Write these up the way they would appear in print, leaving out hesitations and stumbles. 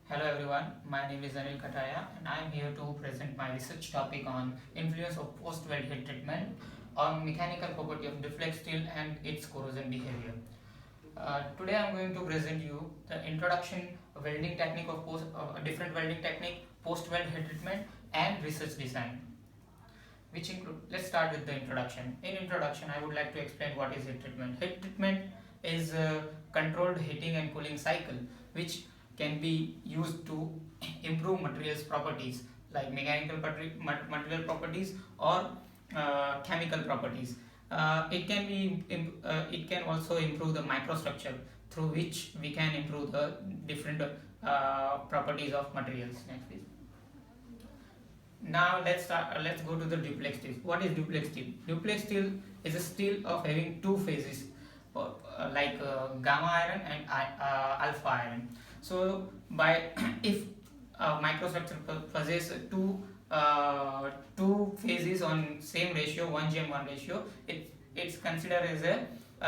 Hello everyone, my name is Anil and I am here to present my research topic on influence of post-weld heat treatment on mechanical property of deflect steel and its corrosion behavior. Today I am going to present you the introduction, welding technique of different welding technique, post-weld heat treatment and research design. Which include, let's start with the introduction. In introduction, I would like to explain what is heat treatment. Heat treatment is a controlled heating and cooling cycle which can be used to improve materials properties like mechanical material properties or chemical properties. It can also improve the microstructure through which we can improve the different properties of materials. Next, please. Now let's go to the duplex steel. What is duplex steel? Duplex steel is a steel of having two phases, like gamma iron and alpha iron. So by if microstructure possesses two phases on same ratio, 1:1 ratio, it's considered as a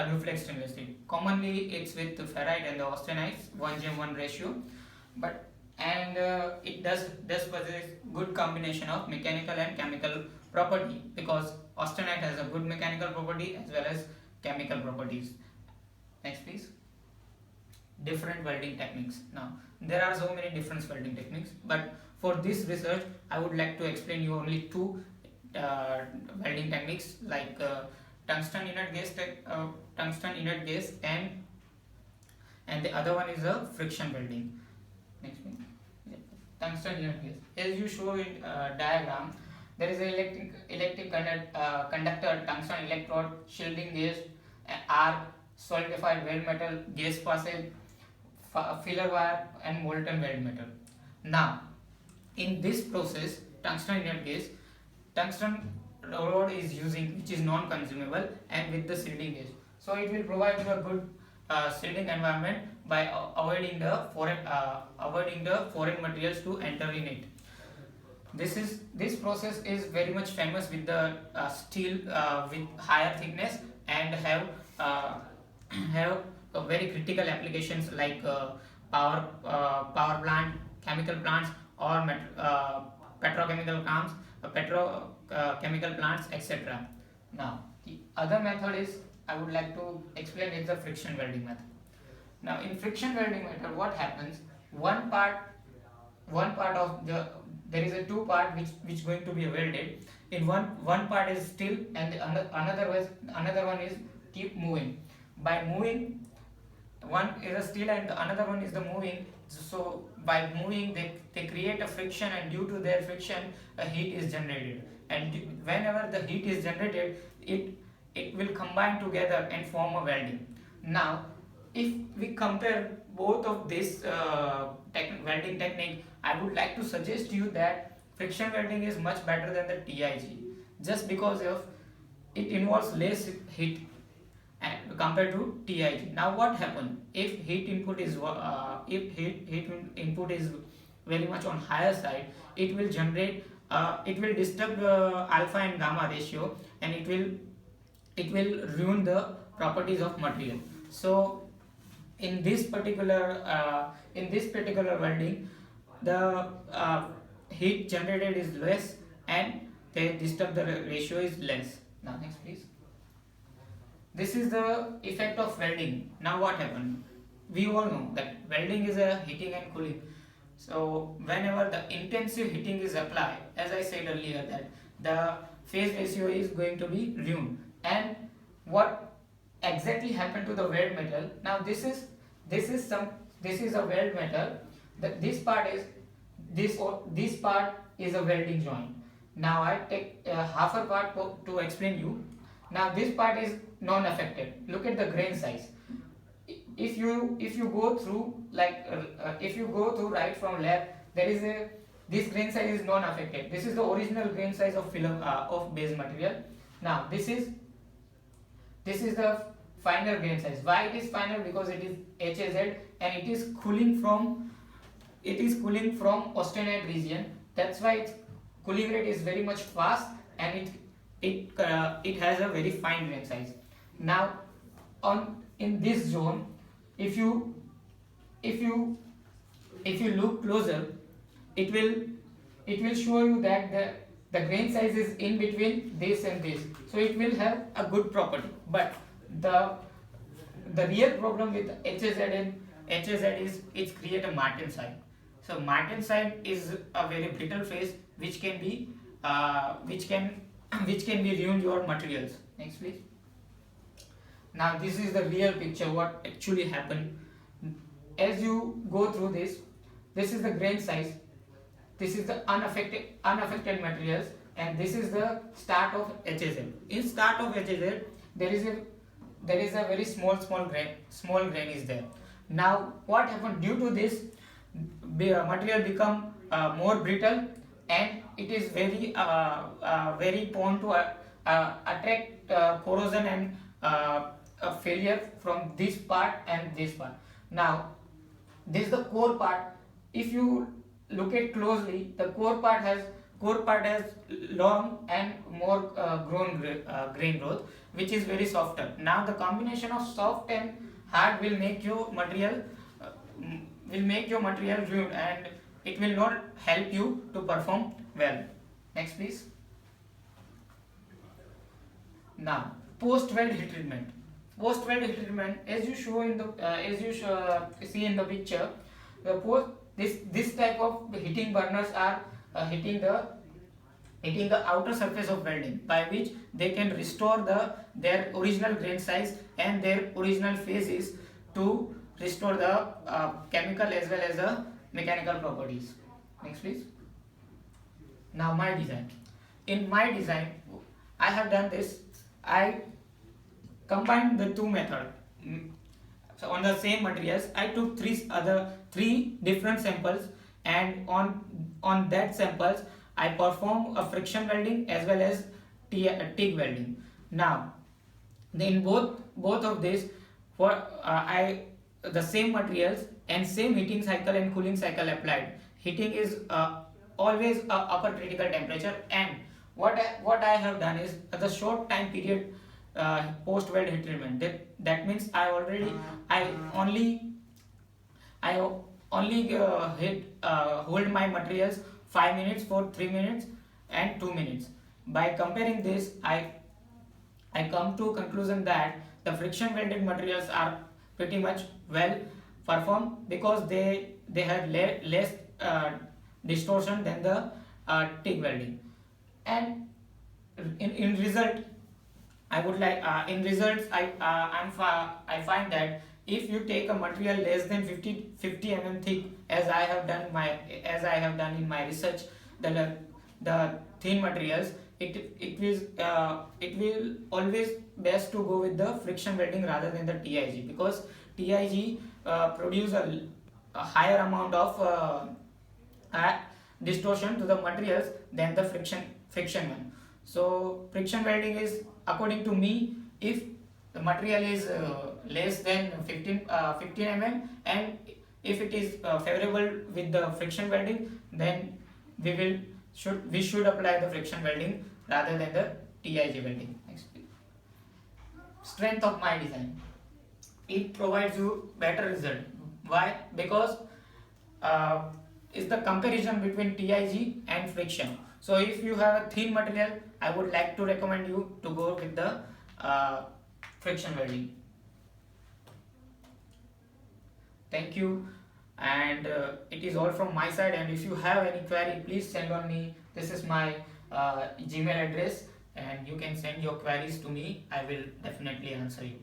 duplex stainless steel. Commonly it's with the ferrite and the austenite 1:1 ratio, but it does possess good combination of mechanical and chemical property, because austenite has a good mechanical property as well as chemical properties. Next, please. Different welding techniques. Now there are so many different welding techniques, but for this research I would like to explain you only two welding techniques, like tungsten inert gas and the other one is a friction welding. Next one. Tungsten inert gas. As you show in diagram, there is an electric conductor, tungsten electrode, shielding gas, arc, solidified weld metal, gas passage, filler wire, and molten weld metal. Now, in this process, tungsten inert gas, tungsten rod is using, which is non-consumable, and with the shielding gas. So it will provide you a good shielding environment by avoiding the foreign materials to enter in it. This process is very much famous with the steel with higher thickness, and have very critical applications like power plant, chemical plants, or petrochemical plants, chemical plants, etc. Now the other method is, I would like to explain, is the friction welding method. Now in friction welding method, what happens? One part of the, there is a two part which going to be welded. In one part is steel, and another one is keep moving. By moving, one is a steel and another one is the moving. So by moving, they create a friction, and due to their friction a heat is generated, and whenever the heat is generated, it will combine together and form a welding. Now if we compare both of this welding technique, I would like to suggest you that friction welding is much better than the TIG, just because of it involves less heat compared to TIG. Now what happens if heat input is very much on higher side? It will generate it will disturb the alpha and gamma ratio, and it will ruin the properties of material. So in this particular welding, the heat generated is less, and the disturb the ratio is less. Now next, please. This is the effect of welding. Now what happened? We all know that welding is a heating and cooling. So whenever the intensive heating is applied, as I said earlier, that the phase ratio is going to be ruined. And what exactly happened to the weld metal? Now this is a weld metal. This part is a welding joint. Now I take half a part to explain you. Now this part is non-affected. Look at the grain size. If you go through right from left, this grain size is non-affected. This is the original grain size of film of base material. Now this is the final grain size. Why it is final? Because it is HAZ, and it is cooling from austenite region. That's why its cooling rate is very much fast, and it has a very fine grain size. Now in this zone, if you if you look closer, it will show you that the grain size is in between this and this, so it will have a good property. But the real problem with HAZ is it's create a martensite. So martensite is a very brittle phase which can be which can which can be ruin your materials. Next please. Now this is the real picture what actually happened. As you go through this is the grain size, this is the unaffected materials, and this is the start of HAZ. In start of HAZ there is a very small grain is there. Now what happened due to this, material become more brittle, and it is very prone to attract corrosion and a failure from this part and this part. Now this is the core part. If you look at closely, the core part has long and more grain growth, which is very softer. Now the combination of soft and hard will make your material ruined, and it will not help you to perform well. Next please. Now post weld heat treatment. Post weld heat treatment, as you show in the see in the picture, this type of heating burners are hitting the outer surface of welding, by which they can restore their original grain size and their original phases to restore the chemical as well as the mechanical properties. Next please. Now my design. In my design, I have done this. I combined the two methods. So on the same materials, I took three different samples, and on that samples I perform a friction welding as well as TIG welding. Now in both of this, for the same materials and same heating cycle and cooling cycle applied. Heating is always upper critical temperature, and what I have done is the short time period post weld heat treatment. That means I only hold my materials 5 minutes for 3 minutes and 2 minutes. By comparing this, I come to conclusion that the friction welded materials are pretty much well performed, because they have less distortion than the TIG welding. And in result, I would like in results I find that if you take a material less than 50 mm thick, as I have done in my research, the thin materials, it will always best to go with the friction welding rather than the TIG, because TIG produce a higher amount of distortion to the materials than the friction one. So friction welding is, according to me, if the material is less than 15 mm, and if it is favorable with the friction welding, then we should apply the friction welding rather than the TIG welding. Next. Strength of my design. It provides you better result. Why? Because it's the comparison between TIG and friction. So if you have a thin material, I would like to recommend you to go with the friction welding. Thank you, and it is all from my side, and if you have any query, please send on me. This is my Gmail address, and you can send your queries to me. I will definitely answer you.